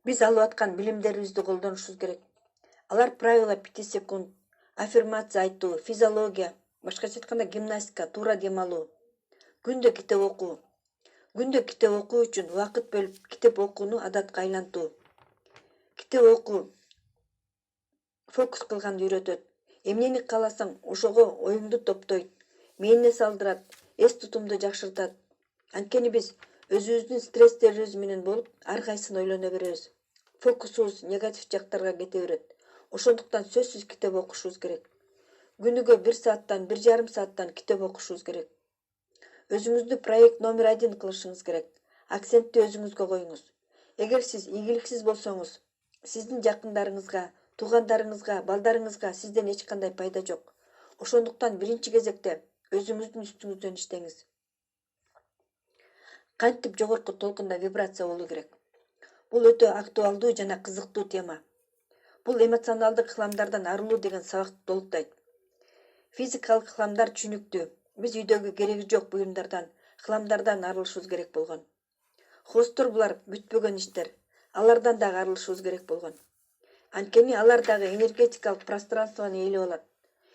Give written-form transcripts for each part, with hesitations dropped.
Биз алып аткан билимдерибизди колдонушубуз керек. Алар правила 5 секунд, аффирмация айтуу, физиология, башкача айтканда гимнастика, туура дем алуу, күндө китеп окуу. Күндө китеп окуу үчүн убакыт бөлүп китеп окууну адатка айлантуу. Китеп окуу фокус кылганды үйрөтөт. Эмнени кааласаң, ошого оюңду топтойт, мээне салдырат, эс тутумду жакшыртат. Анткени биз өзүбүздүн стресстерибиз менен болуп, ар кайсысын ойлоно беребиз. Фокусубуз негатив жактарга кете берет. Ошондуктан сөзсүз китеп окушубуз керек. Күнүгө 1 сааттан, 1,5 сааттан китеп окушубуз керек. Өзүңүздү проект номер 1 кылышыңыз керек. Акцентти өзүңүзгө коюңуз. Эгер сиз ийгиликсиз болсоңуз, сиздин жакындарыңызга, туугандарыңызга, балдарыңызга сизден эч кандай пайда жок. Ошондуктан биринчи кезекте өзүңүздүн үстүңүздөн иштеңиз. Кантип жогорку толкунда вибрация болуу керек? Бул өтө актуалдуу жана кызыктуу тема. Бул эмоционалдык ыкламдардан арылуу деген сабакты толуктайт. Физикалык ыкламдар түшүнүктүү. Биз үйдөгү кереги жок буюмдардан, ыкламдардан арылышыбыз керек болгон. Хостор булар бүтпөгөн иштер. Алардан дагы арылышыбыз керек болгон. Анткени алар дагы энергетикалык пространствону ээлеп алат.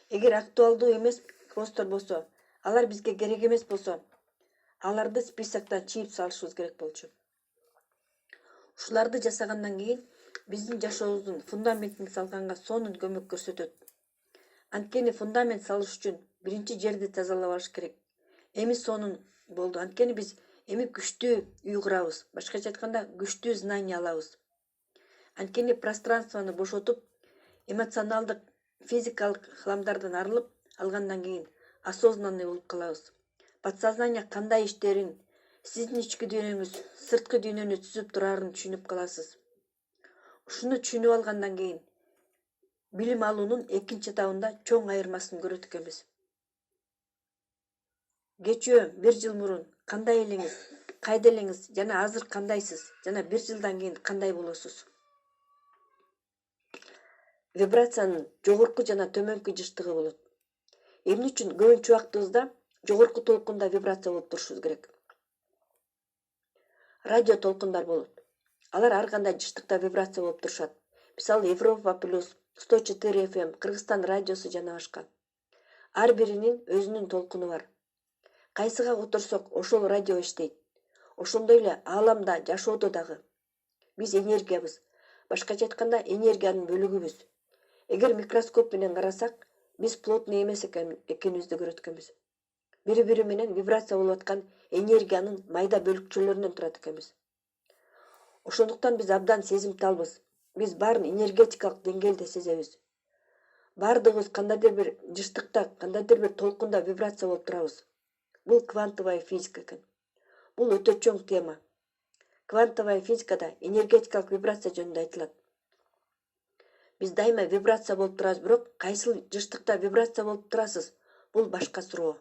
Эгер актуалдуу эмес хостор болсо, алар бизге керек эмес болсо, аларды списоктон чийип салышыбыз керек болчу. Ушуларды жасагандан кийин биздин жашообуздун фундаментин салганга сонун көмөк көрсөтөт. Анткени фундамент салыш үчүн биринчи жерди тазалап алыш керек. Эми сонун болду. Анткени биз эми күчтүү үй курабыз. Башкача айтканда, күчтүү знания алабыз. Анткени пространствону бошотуп, эмоционалдык, физикалык ыкламдардан арылып алгандан кийин осознанный болуп калабыз. Подсознание кандай иштерин, сиздин ички дүйнөңүз, сырткы дүйнөнү түзүп турарын түшүнүп каласыз. Ушуну түшүнүп алгандан кийин билим алуунун экинчи этабында чоң айырмасын көрөт экенбиз. Кечөө 1 жыл мурун кандай элеңиз, кайда элеңиз жана азыр кандайсыз, жана 1 жылдан кийин кандай болосуз? Вибрациянын жогорку жана төмөнкү жыштыгы болот. Эмне үчүн көбүнчө убактыбызда жогорку толкунда вибрация болуп турушубуз керек? Радио толкундар болот. Алар ар кандай жыштыкта вибрация болуп турушат. Мисалы, Европа плюс, 104 FM, Кыргызстан радиосу жана башка. Ар биринин өзүнүн толкуну бар. Кайсыга отурсок, ошол радио иштейт. Ошондой эле ааламда, жашоодо дагы. Биз энергиябыз. Башкача айтканда, энергиянын бөлүгүбүз. Эгер микроскоп менен карасак, биз плотный эмес экенибизди көрөт экенбиз. Бири-бири менен вибрация болуп аткан энергиянын майда бөлүкчөлөрүнөн турат экенбиз. Ошондуктан биз абдан сезимталбыз. Биз баарын энергетикалык деңгээлде сезебиз. Бардыгыбыз кандайдыр бир жыштыкта, кандайдыр бир толкунда вибрация болуп турабыз. Бул квантовая физика экен. Бул өтө чоң тема. Квантовая физикада энергетикалык вибрация жөнүндө айтылат. Биз дайыма вибрация болуп турабыз, бирок кайсыл жыштыкта вибрация болуп турасыз? Бул башка суроо.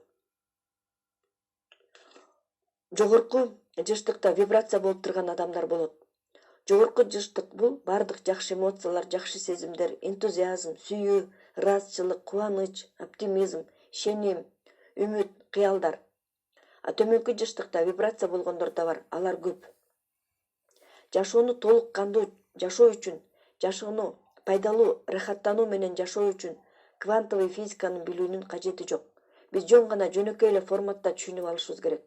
Жогорку жыштыкта вибрация болуп турган адамдар болот. Жогорку жыштык бул бардык жакшы эмоциялар, жакшы сезимдер, энтузиазм, сүйүү, ыраазычылык, кубаныч, оптимизм, ишеним, үмүт, кыялдар. А төмөнкү жыштыкта вибрация болгондор да бар, алар көп. Жашоону толук кандуу жашоо үчүн, жашоону пайдалуу, рахаттануу менен жашоо үчүн квантовый физиканы билүүнүн кажети жок. Биз жөн гана жөнөкөй эле форматта түшүнүп алышыбыз керек.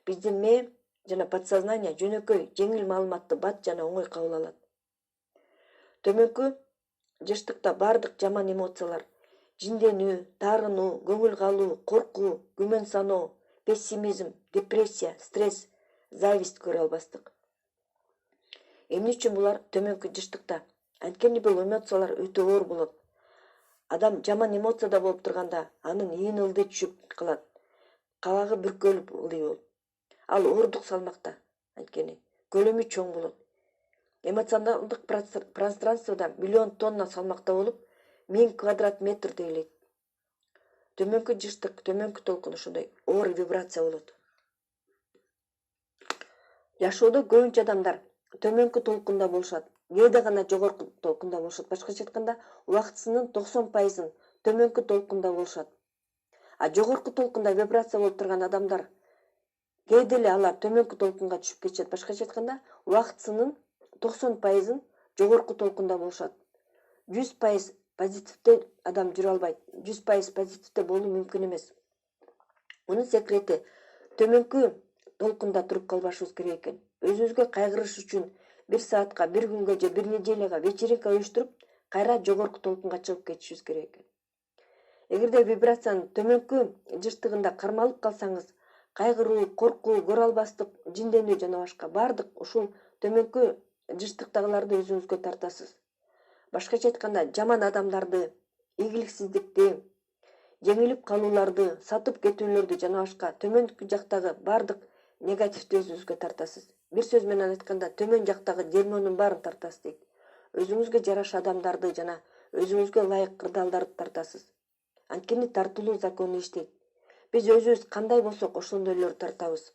Биздин мээ жана подсознание жөнөкөй, жеңил маалыматты бат жана оңой кабыл алат. Төмөнкү жыштыкта бардык жаман эмоциялар, жинденүү, таарынуу, көңүл калуу, коркуу, күмөн саноо, пессимизм, депрессия, стресс, зависть көрө албастык. Эмне үчүн булар төмөнкү жыштыкта? Анткени бул эмоциялар өтө оор болот. Адам жаман эмоцияда болуп турганда, анын иин ылдый түшүп калат. Кабагы бүркөлүп ылдый болот. Ал оордук салмакта, анткени көлөмү чоң болот. Эмоционалдык пространствода 1 000 000 тонна салмакта болуп, 1000 квадрат метр дейлейт. Төмөнкү жыштык, төмөнкү толкун ошондой оор вибрация болот. Жашоодо көбүнчө адамдар төмөнкү толкунда болушат. Кээде гана жогорку толкунда болушат. Башкача айтканда, убактысынын 90% төмөнкү толкунда болушат. А жогорку толкунда вибрация болуп турган адамдар кээде эле алар төмөнкү толкунга түшүп кетишет. Башкача айтканда, убактысынын 90% жогорку толкунда болушат. 100% позитивде адам жүрө албайт. 100% позитивде болуу мүмкүн эмес. Мунун секрети төмөнкү толкунда туруп калбашыбыз керек экен. Өзүбүзгө кайгырыш үчүн 1 саатка, 1 күнгө же 1 неделяга вечеринка уюштуруп, кайра жогорку толкунга чыгып кетишибиз керек экен. Эгерде вибрациянын төмөнкү жыштыгында кармалып калсаңыз, кайгыруу, коркуу, көрө жинденүү жана башка бардык ушул төмөнкү жыштыктагыларды өзүңүзгө тартасыз. Башкача айтканда, жаман адамдарды, ийгиликсиздикти, жеңилип калууларды, сатып кетүүлөрдү жана башка төмөнкү жактагы бардык негативди өзүңүзгө тартасыз. Бир сөз менен айтканда, төмөн жактагы дермөнүн баарын тартасыз дейт. Өзүңүзгө жараша адамдарды жана өзүңүзгө ылайык кырдаалдарды тартасыз. Анткени тартылуу закону иштейт. Биз өзүбүз кандай болсок, ошондой эле тартабыз.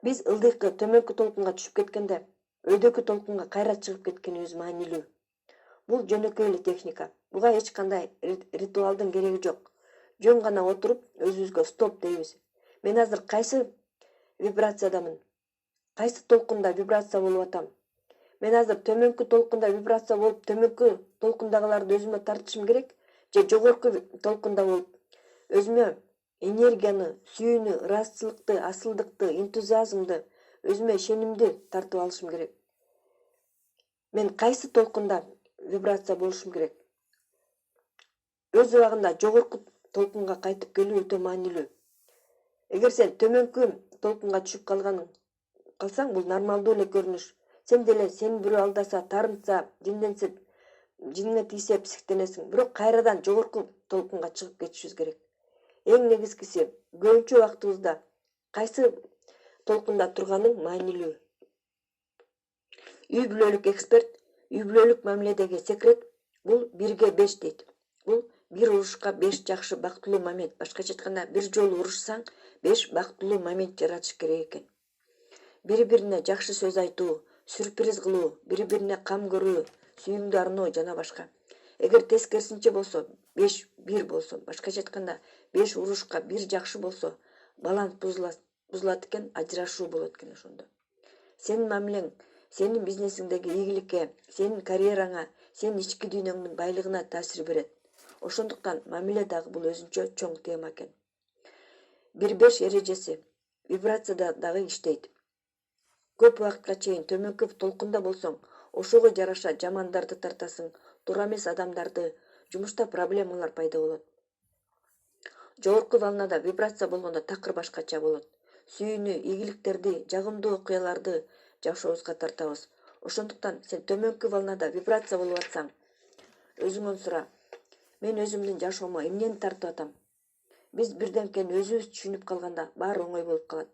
Биз ылдыйкы төмөнкү толкунга түшүп кеткенде, өйдөкү толкунга кайра чыгып кеткенибиз маанилүү. Бул жөнөкөй эле техника. Буга эч кандай ритуалдын кереги жок. Жөн гана отуруп, өзүбүзгө стоп дейбиз. Мен азыр кайсы вибрациядамын? Кайсы толкунда вибрация болуп атам? Мен азыр төмөнкү толкунда вибрация болуп, төмөнкү толкундагыларды өзүмө тартышым керек, же жогорку толкунда болуп, өзүмө энергияны, сүйүүнү, ыраазычылыкты, асылдыкты, энтузиазмды, өзүмө ишенимди тартып алышым керек. Мен кайсы толкунда вибрация болушум керек? Өз убагында жогорку толкунга кайтып келүү өтө маанилүү. Эгер сен төмөнкү толкунга түшүп калсаң, бул нормалдуу эле көрүнүш. Сен деле сени бирөө алдаса, тарынса, жинденсе, жиниңе тийсе психтенесиң. Бирок кайрадан жогорку толкунга чыгып кетишибиз керек. Эң негизгиси, көбүнчө убактыбызда кайсы толкунда турганың маанилүү. Үй бүлөлүк эксперт, үй бүлөлүк мамиледеги секрет бул 1/5 дейт. Бул 1 урушка 5 жакшы бактылуу момент. Башкача айтканда, 1 жолу урушсаң, 5 бактылуу момент жаратыш керек экен. Бири-бирине жакшы сөз айтуу, сюрприз кылуу, бири-бирине кам көрүү, сүйүүңдү арноо жана башка. Эгер тескерисинче болсо, 5-1 болсо, башкача айтканда, 5 урушка 1 жакшы болсо, баланс бузулат экен, ажырашуу болот экен ошондо. Сенин мамилең, сенин бизнесиңдеги ийгиликке, сенин карьераңа, сенин ички дүйнөңдүн байлыгына таасир берет. Ошондуктан мамиле дагы бул өзүнчө чоң тема экен. 1-5 эрежеси вибрацияда дагы иштейт. Көп убакытка чейин төмөнкү толкунда болсоң, ошого жараша жамандарды тартасың, туура эмес адамдарды, жумушта проблемалар пайда болот. Жогорку волнада вибрация болгондо такыр башкача болот. Сүйүүнү, ийгиликтерди, жагымдуу окуяларды жашообузга тартабыз. Ошондуктан сен төмөнкү волнада вибрация болуп атсаң, өзүңөн сура. Мен өзүмдүн жашоомо эмнени тартып атам? Биз бирденкени өзүбүз түшүнүп калганда баары оңой болуп калат.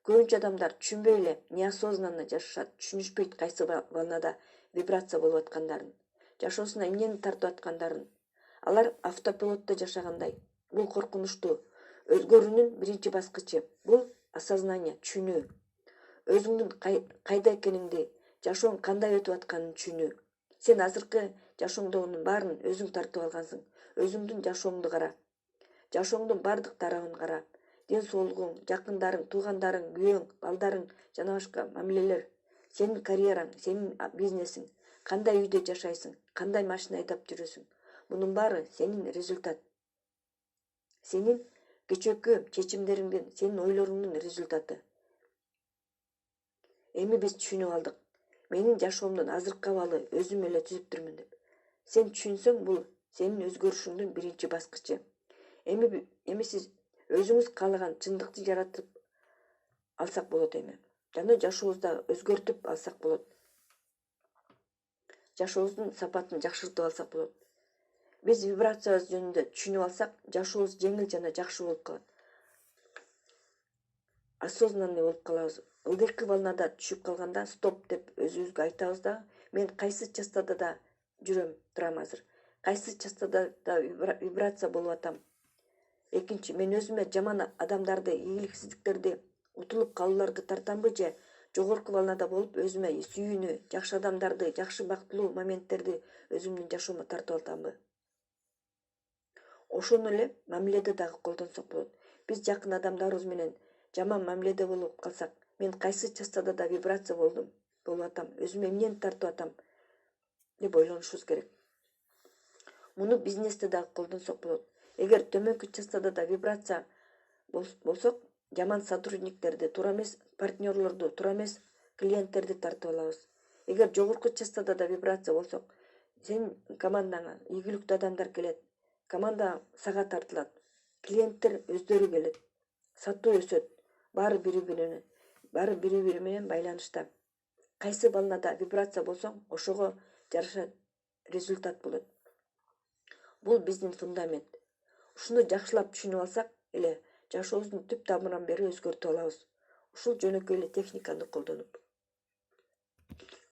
Көбүнчө адамдар түшүнбөй эле неосознанно жашашат, түшүнүшпөйт кайсы волнада вибрация болуп аткандарын, жашоосуна эмнени тартып аткандарын. Алар автопилотто жашагандай. Бул коркунучтуу. Өзгөрүүнүн биринчи баскычы бул осознание, түшүнүү. Өзүңдүн кайда экениңди, жашооң кандай өтүп атканын түшүнүү. Сен азыркы жашооңдогунун баарын өзүң тартып алгансың. Өзүңдүн жашооңду кара. Жашооңдун бардык тарабын кара. Ден соолугуң, жакындарың, туугандарың, күйөөң, балдарың жана башка мамилелер, сенин карьераң, сенин бизнесиң, кандай үйдө жашайсың, кандай машина айдап жүрөсүң. Мунун баары сенин результат. Сенин кечээкү чечимдериңдин, сенин ойлоруңдун результаты. Эми биз түшүнүп алдык. Менин жашоомдун азыркы абалы өзүм эле түзүптүрмүн деп. Сен түшүнсөң, бул сенин өзгөрүшүңдүн биринчи баскычы. Эми сиз өзүңүз каалаган чындыкты жаратып алсак болот эми. Жана жашообузда өзгөртүп алсак болот. Жашообуздун сапатын жакшыртып алсак болот. Биз вибрациябыз жөнүндө түшүнүп алсак, жашообуз жеңил жана жакшы болуп калат. Осознанный болуп калабыз. Ылдыйкы волнада түшүп калганда стоп деп өзүбүзгө айтабыз да, мен кайсы частотада жүрөм, турам азыр. Кайсы частотада вибрация болуп атам. Экинчи, мен өзүмө жаман адамдарды, ийгиликсиздиктерди, утулуп калууларды тартамбы же жогорку волнада болуп өзүмө сүйүүнү, жакшы адамдарды, жакшы бактылуу моменттерди өзүмдүн жашоомо тартып атамбы. Ошону эле мамиледе дагы колдонсок болот. Биз жакын адамдарыбыз менен жаман мамиледе болуп калсак, мен кайсы частота да вибрация болуп атам, өзүмө эмнени тартып атам деп ойлонушубуз керек. Муну бизнесте дагы колдонсок болот. Эгер төмөнкү частотада вибрация болсок, жаман сотрудниктерди туура эмес, партнерлорду туура эмес, клиенттерди тартып алабыз. Эгер жогорку частотада вибрация болсок, сен командаңа ийгиликтүү адамдар келет, команда сага тартылат, клиенттер өздөрү келет, сатуу өсөт, баары бири-бири менен байланышта. Кайсы балнада вибрация болсоң, ошого жараша результат болот. Бул биздин фундамент. Ушуну жакшылап түшүнүп алсак эле жашообуздун түп тамырынан бери өзгөртүп алабыз. Ушул жөнөкөй эле техниканы колдонуп.